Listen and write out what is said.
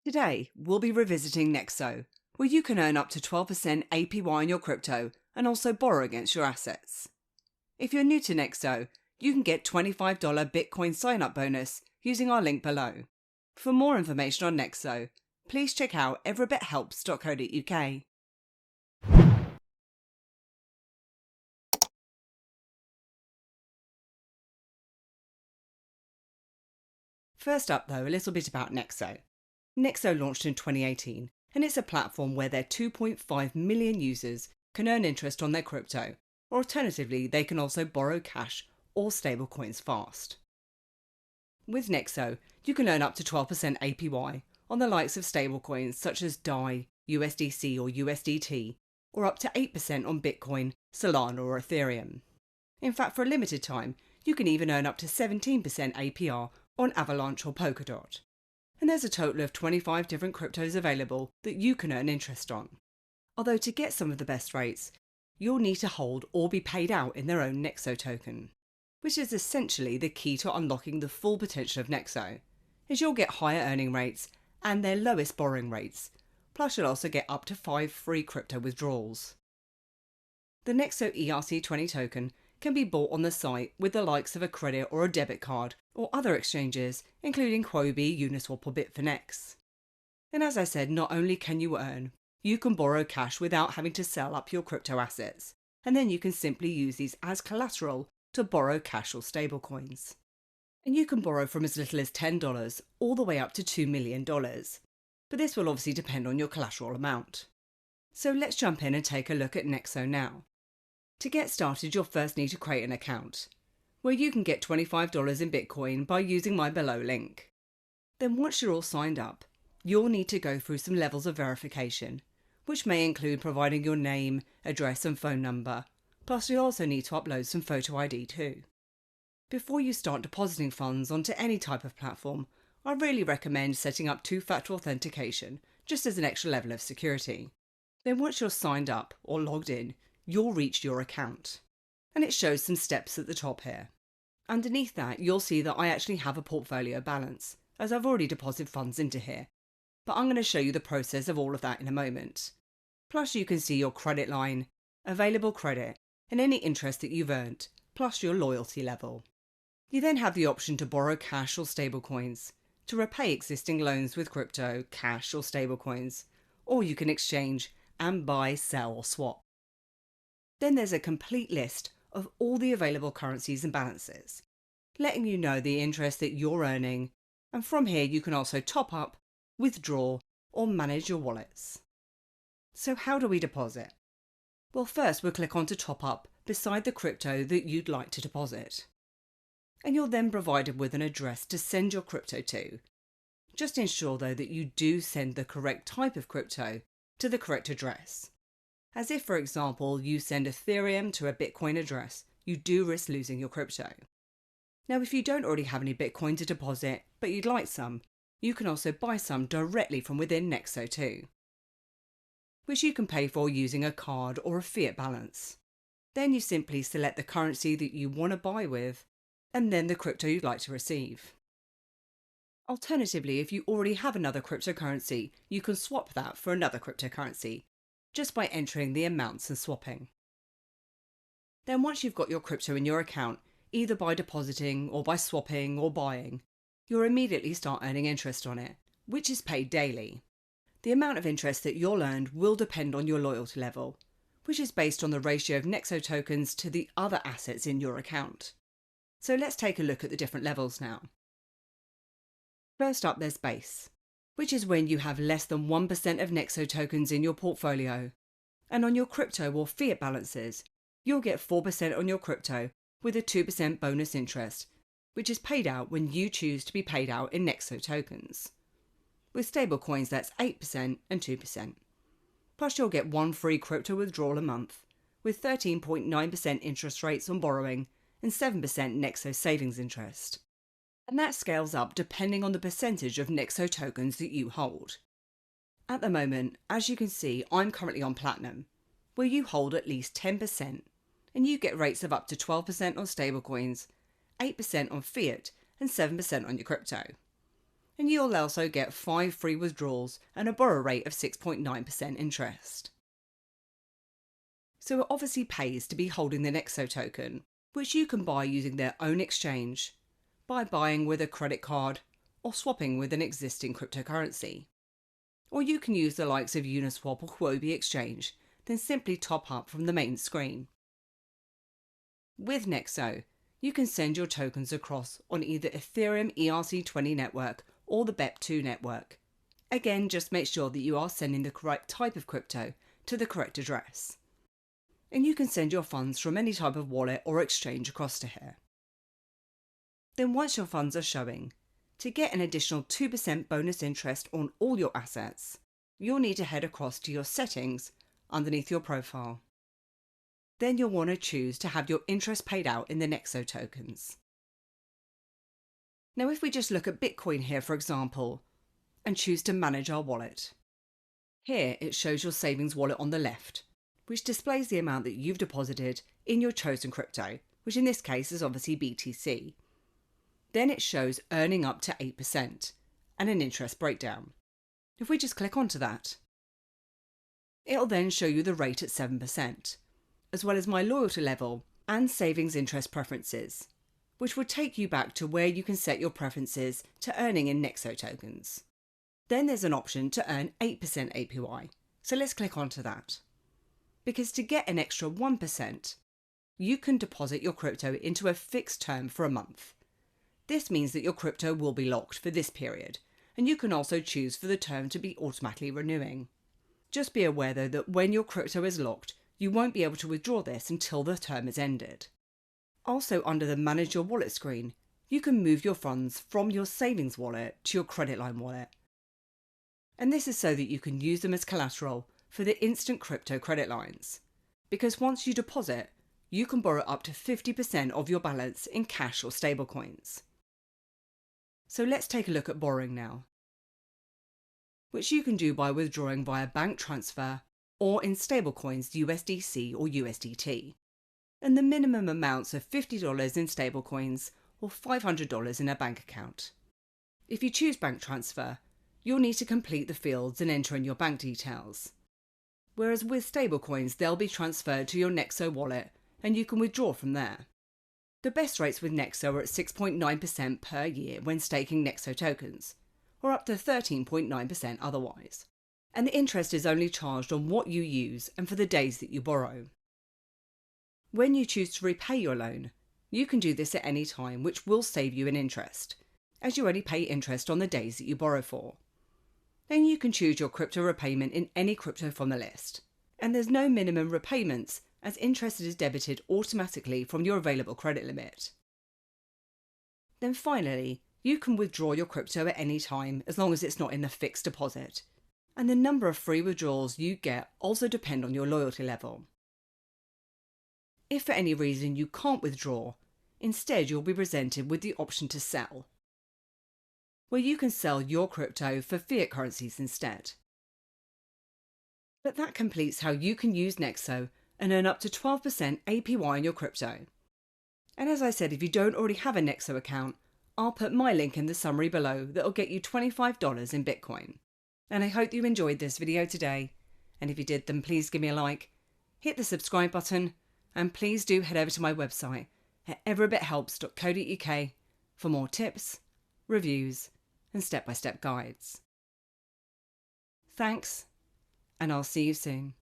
Today, we'll be revisiting Nexo, where you can earn up to 12% APY on your crypto and also borrow against your assets. If you're new to Nexo, you can get $25 Bitcoin sign-up bonus using our link below. For more information on Nexo, please check out everybithelps.co.uk. First up though, a little bit about Nexo. Nexo launched in 2018, and it's a platform where their 2.5 million users can earn interest on their crypto, or alternatively, they can also borrow cash or stablecoins fast. With Nexo, you can earn up to 12% APY on the likes of stablecoins such as DAI, USDC or USDT, or up to 8% on Bitcoin, Solana or Ethereum. In fact, for a limited time, you can even earn up to 17% APR on Avalanche or Polkadot. And there's a total of 25 different cryptos available that you can earn interest on. Although to get some of the best rates, you'll need to hold or be paid out in their own Nexo token, which is essentially the key to unlocking the full potential of Nexo, as you'll get higher earning rates and their lowest borrowing rates, plus you'll also get up to 5 free crypto withdrawals. The Nexo ERC20 token can be bought on the site with the likes of a credit or a debit card or other exchanges, including Quobi, Uniswap or Bitfinex. And as I said, not only can you earn, you can borrow cash without having to sell up your crypto assets, and then you can simply use these as collateral to borrow cash or stablecoins. And you can borrow from as little as $10 all the way up to $2 million, but this will obviously depend on your collateral amount. So let's jump in and take a look at Nexo now. To get started, you'll first need to create an account, where you can get $25 in Bitcoin by using my below link. Then once you're all signed up, you'll need to go through some levels of verification, which may include providing your name, address and phone number, plus you'll also need to upload some photo ID too. Before you start depositing funds onto any type of platform, I really recommend setting up two-factor authentication, just as an extra level of security. Then once you're signed up or logged in, you'll reach your account. And it shows some steps at the top here. Underneath that, you'll see that I actually have a portfolio balance, as I've already deposited funds into here. But I'm going to show you the process of all of that in a moment. Plus you can see your credit line, available credit, and any interest that you've earned, plus your loyalty level. You then have the option to borrow cash or stablecoins, to repay existing loans with crypto, cash or stablecoins, or you can exchange and buy, sell or swap. Then there's a complete list of all the available currencies and balances, letting you know the interest that you're earning, and from here you can also top up, withdraw or manage your wallets. So how do we deposit? Well, first we'll click on to top up beside the crypto that you'd like to deposit. And you're then provided with an address to send your crypto to. Just ensure though that you do send the correct type of crypto to the correct address. As if, for example, you send Ethereum to a Bitcoin address, you do risk losing your crypto. Now, if you don't already have any Bitcoin to deposit, but you'd like some, you can also buy some directly from within Nexo too, which you can pay for using a card or a fiat balance. Then you simply select the currency that you want to buy with, and then the crypto you'd like to receive. Alternatively, if you already have another cryptocurrency, you can swap that for another cryptocurrency, just by entering the amounts and swapping. Then once you've got your crypto in your account, either by depositing or by swapping or buying, you'll immediately start earning interest on it, which is paid daily. The amount of interest that you'll earn will depend on your loyalty level, which is based on the ratio of Nexo tokens to the other assets in your account. So let's take a look at the different levels now. First up, there's base, which is when you have less than 1% of Nexo tokens in your portfolio. And on your crypto or fiat balances, you'll get 4% on your crypto with a 2% bonus interest, which is paid out when you choose to be paid out in Nexo tokens. With stablecoins, that's 8% and 2%. Plus you'll get 1 free crypto withdrawal a month, with 13.9% interest rates on borrowing and 7% Nexo savings interest. And that scales up depending on the percentage of Nexo tokens that you hold. At the moment, as you can see, I'm currently on Platinum, where you hold at least 10%, and you get rates of up to 12% on stablecoins, 8% on fiat, and 7% on your crypto. And you'll also get 5 free withdrawals and a borrow rate of 6.9% interest. So it obviously pays to be holding the Nexo token, which you can buy using their own exchange, by buying with a credit card or swapping with an existing cryptocurrency. Or you can use the likes of Uniswap or Huobi Exchange, then simply top up from the main screen. With Nexo, you can send your tokens across on either Ethereum ERC20 network or the BEP2 network. Again, just make sure that you are sending the correct type of crypto to the correct address. And you can send your funds from any type of wallet or exchange across to here. Then once your funds are showing, to get an additional 2% bonus interest on all your assets, you'll need to head across to your settings underneath your profile. Then you'll want to choose to have your interest paid out in the Nexo tokens. Now if we just look at Bitcoin here, for example, and choose to manage our wallet. Here it shows your savings wallet on the left, which displays the amount that you've deposited in your chosen crypto, which in this case is obviously BTC. Then it shows earning up to 8% and an interest breakdown. If we just click onto that, it'll then show you the rate at 7%, as well as my loyalty level and savings interest preferences, which will take you back to where you can set your preferences to earning in Nexo tokens. Then there's an option to earn 8% APY, so let's click onto that. Because to get an extra 1%, you can deposit your crypto into a fixed term for a month. This means that your crypto will be locked for this period, and you can also choose for the term to be automatically renewing. Just be aware though that when your crypto is locked, you won't be able to withdraw this until the term is ended. Also under the Manage Your Wallet screen, you can move your funds from your savings wallet to your credit line wallet. And this is so that you can use them as collateral for the instant crypto credit lines. Because once you deposit, you can borrow up to 50% of your balance in cash or stablecoins. So let's take a look at borrowing now, which you can do by withdrawing via bank transfer or in stablecoins USDC or USDT. And the minimum amounts are $50 in stablecoins or $500 in a bank account. If you choose bank transfer, you'll need to complete the fields and enter in your bank details. Whereas with stablecoins, they'll be transferred to your Nexo wallet and you can withdraw from there. The best rates with Nexo are at 6.9% per year when staking Nexo tokens, or up to 13.9% otherwise. And the interest is only charged on what you use and for the days that you borrow. When you choose to repay your loan, you can do this at any time, which will save you in interest, as you only pay interest on the days that you borrow for. Then you can choose your crypto repayment in any crypto from the list. And there's no minimum repayments, as interest is debited automatically from your available credit limit. Then finally, you can withdraw your crypto at any time as long as it's not in a fixed deposit. And the number of free withdrawals you get also depend on your loyalty level. If for any reason you can't withdraw, instead you'll be presented with the option to sell, where you can sell your crypto for fiat currencies instead. But that completes how you can use Nexo and earn up to 12% APY on your crypto. And as I said, if you don't already have a Nexo account, I'll put my link in the summary below that'll get you $25 in Bitcoin. And I hope you enjoyed this video today. And if you did, then please give me a like, hit the subscribe button, and please do head over to my website at everybithelps.co.uk for more tips, reviews, and step-by-step guides. Thanks, and I'll see you soon.